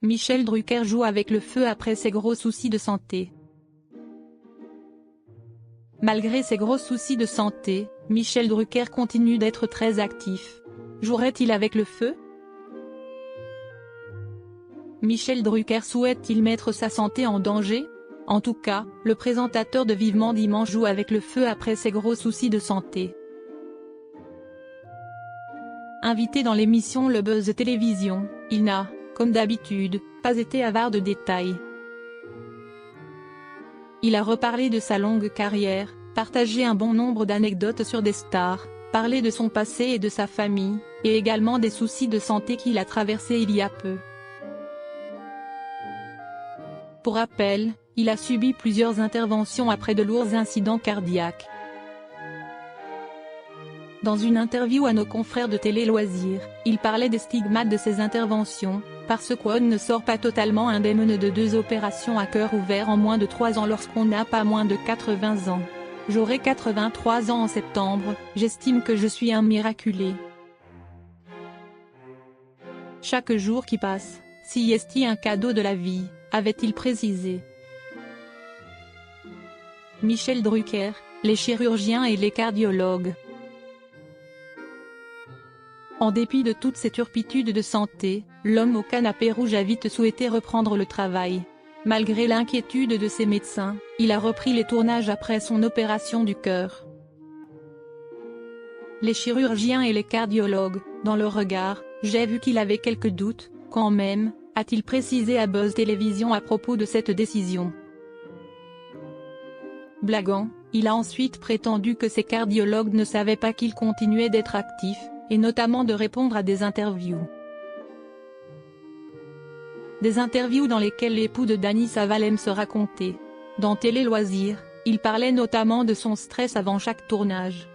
Michel Drucker joue avec le feu après ses gros soucis de santé. Malgré ses gros soucis de santé, Michel Drucker continue d'être très actif. Jouerait-il avec le feu? Michel Drucker souhaite-t-il mettre sa santé en danger? En tout cas, le présentateur de Vivement Dimanche joue avec le feu après ses gros soucis de santé. Invité dans l'émission Le Buzz Télévision, il n'a, comme d'habitude, pas été avare de détails. Il a reparlé de sa longue carrière, partagé un bon nombre d'anecdotes sur des stars, parlé de son passé et de sa famille, et également des soucis de santé qu'il a traversés il y a peu. Pour rappel, il a subi plusieurs interventions après de lourds incidents cardiaques. Dans une interview à nos confrères de Télé Loisirs, il parlait des stigmates de ses interventions, parce qu'on ne sort pas totalement indemne de 2 opérations à cœur ouvert en moins de 3 ans lorsqu'on n'a pas moins de 80 ans. J'aurai 83 ans en septembre, j'estime que je suis un miraculé. Chaque jour qui passe, si est un cadeau de la vie, avait-il précisé. Michel Drucker, les chirurgiens et les cardiologues. En dépit de toutes ces turpitudes de santé, l'homme au canapé rouge a vite souhaité reprendre le travail. Malgré l'inquiétude de ses médecins, il a repris les tournages après son opération du cœur. Les chirurgiens et les cardiologues, dans leur regard, j'ai vu qu'il avait quelques doutes, quand même, a-t-il précisé à Buzz Télévision à propos de cette décision. Blaguant, il a ensuite prétendu que ces cardiologues ne savaient pas qu'il continuait d'être actif, et notamment de répondre à des interviews. Des interviews dans lesquelles l'époux de Dany Saval aime se raconter. Dans Télé Loisirs, il parlait notamment de son stress avant chaque tournage.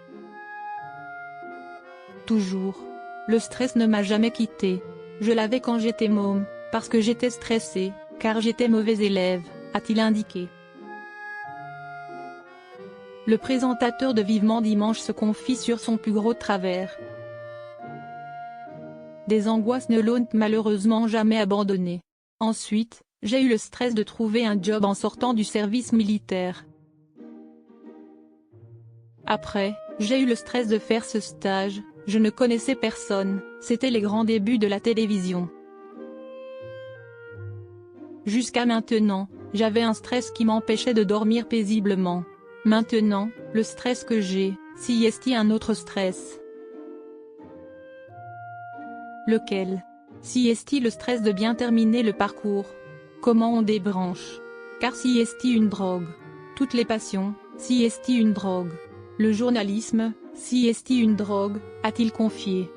Toujours. Le stress ne m'a jamais quitté. Je l'avais quand j'étais môme, parce que j'étais stressé, car j'étais mauvais élève, a-t-il indiqué. Le présentateur de Vivement Dimanche se confie sur son plus gros travers. Des angoisses ne l'ont malheureusement jamais abandonné. Ensuite, j'ai eu le stress de trouver un job en sortant du service militaire. Après, j'ai eu le stress de faire ce stage, je ne connaissais personne, c'était les grands débuts de la télévision. Jusqu'à maintenant, j'avais un stress qui m'empêchait de dormir paisiblement. Maintenant, le stress que j'ai, si est un autre stress. Lequel? Si est le stress de bien terminer le parcours? Comment on débranche? Car si est une drogue? Toutes les passions, si est une drogue? Le journalisme, si est une drogue, a-t-il confié.